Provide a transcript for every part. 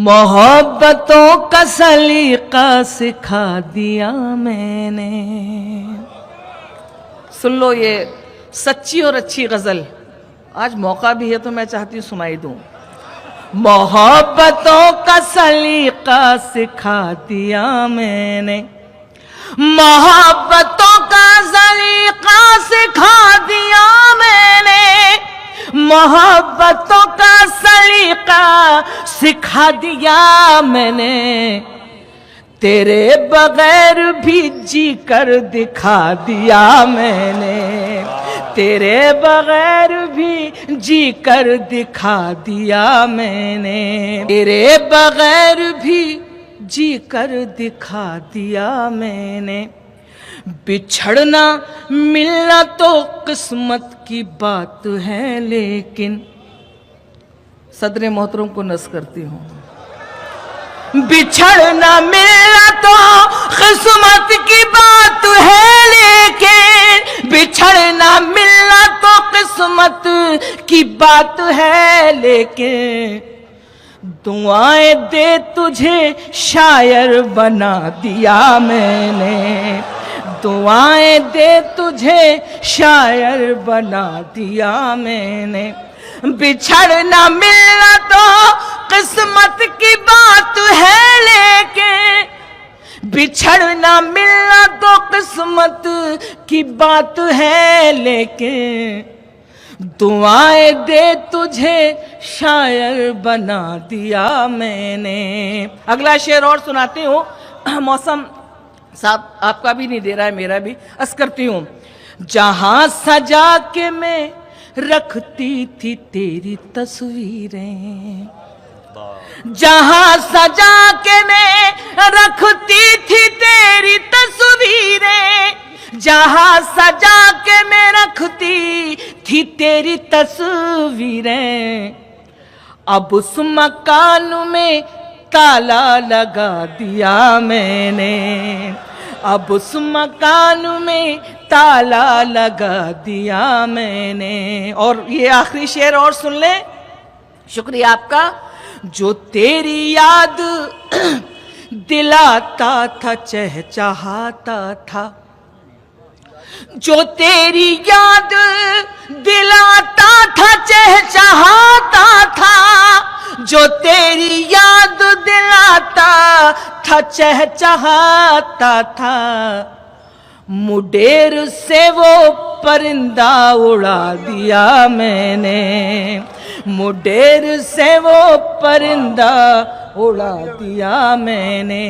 मोहब्बतों का सलीका सिखा दिया मैंने। सुन लो ये सच्ची और अच्छी गजल, आज मौका भी है तो मैं चाहती हूँ सुनाई दूं। मोहब्बतों का सलीका सिखा दिया मैंने, मोहब्बतों का सलीका सिखा दिया मैंने, मोहब्बतों का सलीका सिखा दिया मैंने। तेरे बगैर भी जी कर दिखा दिया मैंने, तेरे बगैर भी जी कर दिखा दिया मैंने, तेरे बगैर भी जी कर दिखा दिया मैंने। बिछड़ना मिलना तो किस्मत की बात है, लेकिन सदर मोहतरम को नस करती हूँ। बिछड़ना मिलना तो किस्मत की बात है, लेकिन बिछड़ना मिलना तो किस्मत की बात है, लेकिन दुआएं दे तुझे शायर बना दिया मैंने, दुआएं दे तुझे शायर बना दिया मैंने। बिछड़ना मिलना तो किस्मत की बात है, लेकिन बिछड़ना मिलना तो किस्मत की बात है, लेकिन दुआएं दे तुझे शायर बना दिया मैंने। अगला शेर और सुनाती हूँ। मौसम साहब आपका भी नहीं दे रहा है, मेरा भी अर्ज करती हूँ। जहां सजा के मैं रखती थी तेरी तस्वीरें, जहां सजा के मैं रखती थी तेरी तस्वीरें, जहां सजा के मैं रखती थी तेरी तस्वीरें, अब उस मकान में ताला लगा दिया मैंने, अब उस मकान में ताला लगा दिया मैंने। और ये आखिरी शेर और सुन ले, शुक्रिया आपका। जो तेरी याद दिलाता था चहचहाता था, जो तेरी याद दिलाता था चहचहाता था, जो तेरी याद दिलाता था चहचहाता था, मुडेर से वो परिंदा उड़ा दिया मैंने, मुडेर से वो परिंदा उड़ा दिया मैंने।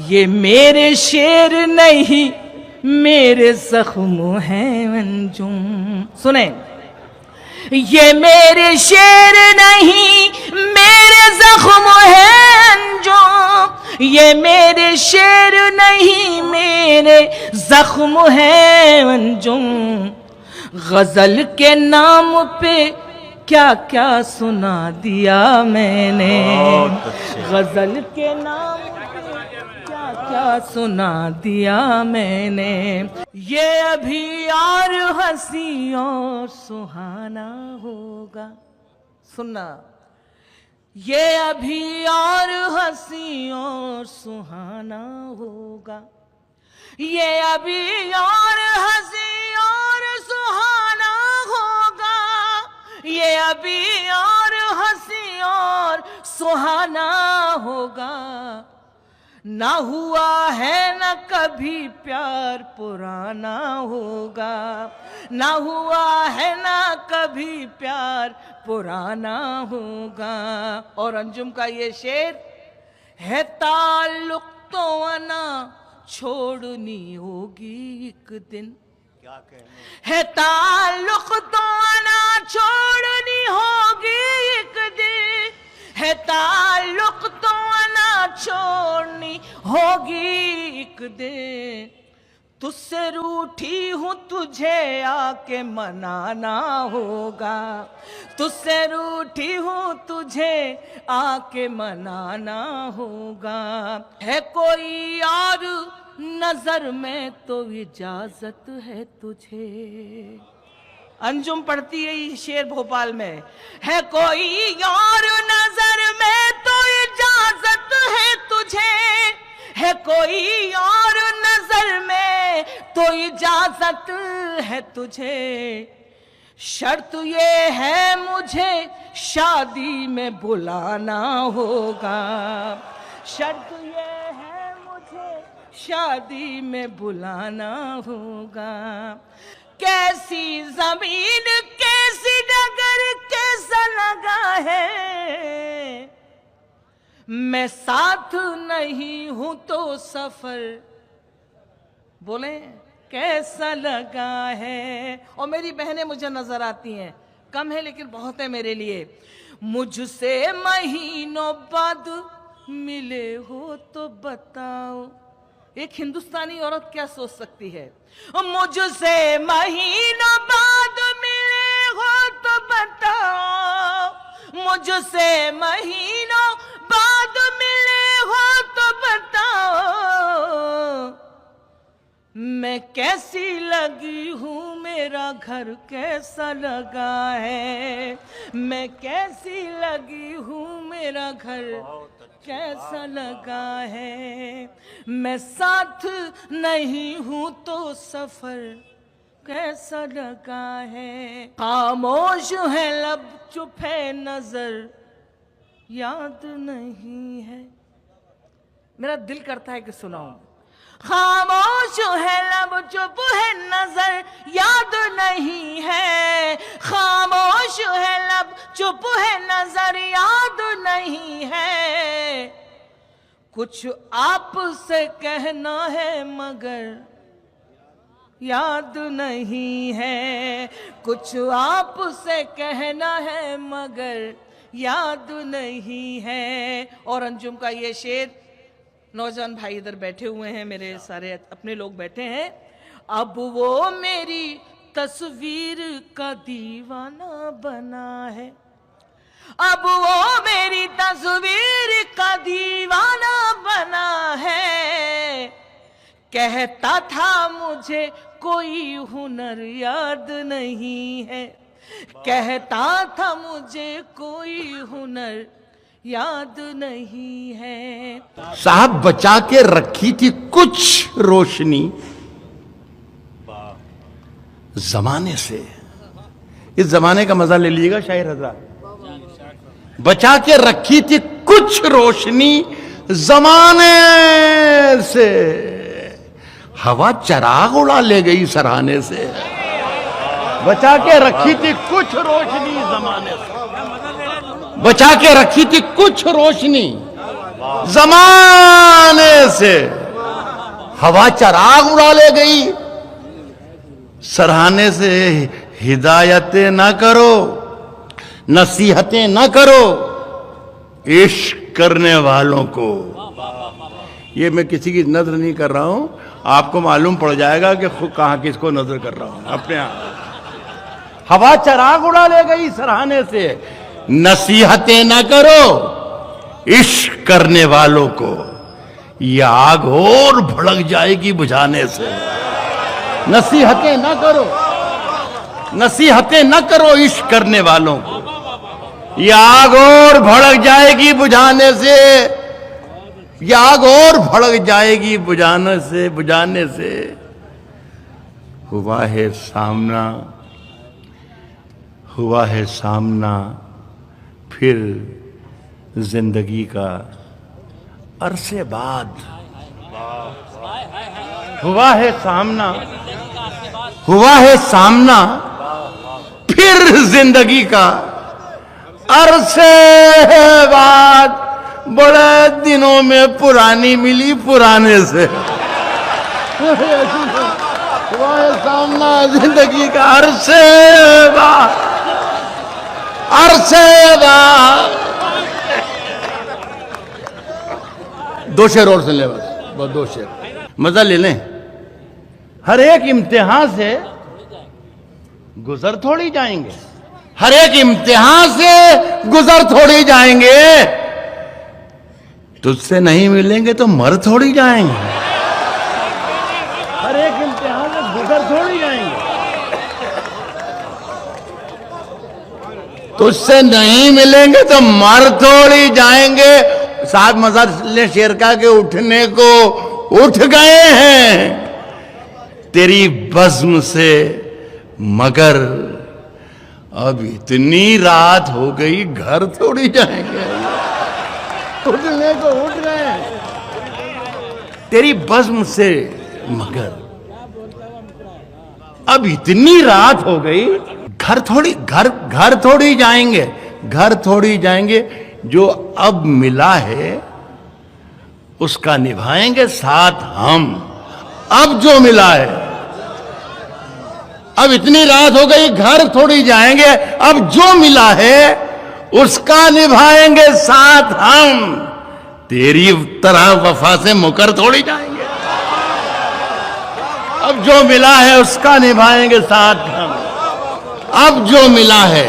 ये मेरे शेर नहीं मेरे जख्म हैं अंजुम। सुने, ये मेरे शेर नहीं मेरे जख्म हैं अंजुम, ये मेरे शेर नहीं मेरे जख्म हैं अंजुम। गजल के नाम पे क्या क्या सुना दिया मैंने, गजल के नाम क्या सुना दिया मैंने। ये अभी और हंसी और सुहाना होगा, सुनना, ये अभी और हंसी और सुहाना होगा, ये अभी और हंसी और सुहाना होगा, ये अभी और हंसी और सुहाना होगा। ना हुआ है ना कभी प्यार पुराना होगा, ना हुआ है ना कभी प्यार पुराना होगा। और अंजुम का ये शेर है, ताल्लुक तो आना छोड़नी होगी एक दिन, क्या कहने है, ताल्लुक तो आना छोड़नी होगी एक दिन, है ताल्लुक तो आना छोड़नी होगी एक दिन। तुझसे रूठी हूँ तुझे आके मनाना होगा, तुझसे रूठी हूँ तुझे आके मनाना होगा। है कोई और नजर में तो इजाजत है तुझे। अंजुम पढ़ती है ये शेर भोपाल में, है कोई और नजर में तो इजाजत कोई और नजर में तो इजाजत है तुझे, शर्त ये है मुझे शादी में बुलाना होगा, शर्त ये है मुझे शादी में बुलाना होगा। कैसी जमीन कैसी डगर कैसा लगा है, मैं साथ नहीं हूं तो सफर, बोले कैसा लगा है। और मेरी बहनें मुझे नजर आती हैं, कम है लेकिन बहुत है मेरे लिए। मुझसे महीनों बाद मिले हो तो बताओ, एक हिंदुस्तानी औरत क्या सोच सकती है। मुझसे महीनों बाद मिले हो तो बताओ, मुझसे महीनों बाद मिले हो तो बताओ, मैं कैसी लगी हूँ, मेरा घर कैसा लगा है, मैं कैसी लगी हूँ, मेरा घर कैसा लगा है, मैं साथ नहीं हूँ तो सफर कैसा लगा है। खामोश है लब चुप है नजर याद नहीं है, मेरा दिल करता है कि सुनाऊं। खामोश है लब चुप है नजर याद नहीं है, खामोश है लब चुप है नजर याद नहीं है, कुछ आपसे कहना है मगर याद नहीं है, कुछ आपसे कहना है मगर याद नहीं है। और अंजुम का ये शेर, नौजवान भाई इधर बैठे हुए हैं, मेरे सारे अपने लोग बैठे हैं। अब वो मेरी तस्वीर का दीवाना बना है, अब वो मेरी तस्वीर का दीवाना बना है, कहता था मुझे कोई हुनर याद नहीं है, कहता था मुझे कोई हुनर याद नहीं है। साहब बचा के रखी थी कुछ रोशनी जमाने से, इस जमाने का मजा ले लीजिएगा शायर हजरात। बचा के रखी थी कुछ रोशनी जमाने से, हवा चराग उड़ा ले गई सराहने से। बचा के रखी थी कुछ रोशनी जमाने से, बचा के रखी थी कुछ रोशनी जमाने से, हवा चराग उड़ा ले गई सराहने से। हिदायतें ना करो, नसीहतें ना करो इश्क करने वालों को। ये मैं किसी की नजर नहीं कर रहा हूं, आपको मालूम पड़ जाएगा कि खुद कहां किसको नजर कर रहा हूं अपने आप। हवा चराग उड़ा ले गई सराहने से, नसीहतें ना करो इश्क करने वालों को, ये आग और भड़क जाएगी बुझाने से। नसीहतें ना करो, नसीहतें ना करो इश्क करने वालों को, ये आग और भड़क जाएगी बुझाने से, ये आग और भड़क जाएगी बुझाने से, बुझाने से। हुआ है सामना, हुआ है सामना फिर जिंदगी का अरसे बाद। हुआ है सामना, हुआ है सामना फिर जिंदगी का अरसे बाद। बड़े दिनों में पुरानी मिली पुराने से। हुआ है सामना जिंदगी का अरसे बाद, अरसे बाद। दो शेर और सुन ले बस, बस दो शेर, मजा ले लें। हर एक इम्तिहान से गुजर थोड़ी जाएंगे, हर एक इम्तिहान से गुजर थोड़ी जाएंगे, तुझसे नहीं मिलेंगे तो मर थोड़ी जाएंगे। हर एक इम्तिहान से गुजर थोड़ी जाएंगे, तुझसे नहीं मिलेंगे तो मर थोड़ी जाएंगे। साथ मजा ले शेर का के उठने को उठ गए हैं तेरी बज़्म से, मगर अब इतनी रात हो गई घर थोड़ी जाएंगे, उठने को उठ गए तेरी बज़्म से, मगर अब इतनी रात हो गई घर थोड़ी जाएंगे, घर थोड़ी जाएंगे। जो अब मिला है उसका निभाएंगे साथ हम। अब जो मिला है, अब इतनी रात हो गई घर थोड़ी जाएंगे, अब जो मिला है उसका निभाएंगे साथ हम। तेरी तरह वफा से मुकर थोड़ी जाएंगे, अब जो मिला है उसका निभाएंगे साथ हम। अब जो मिला है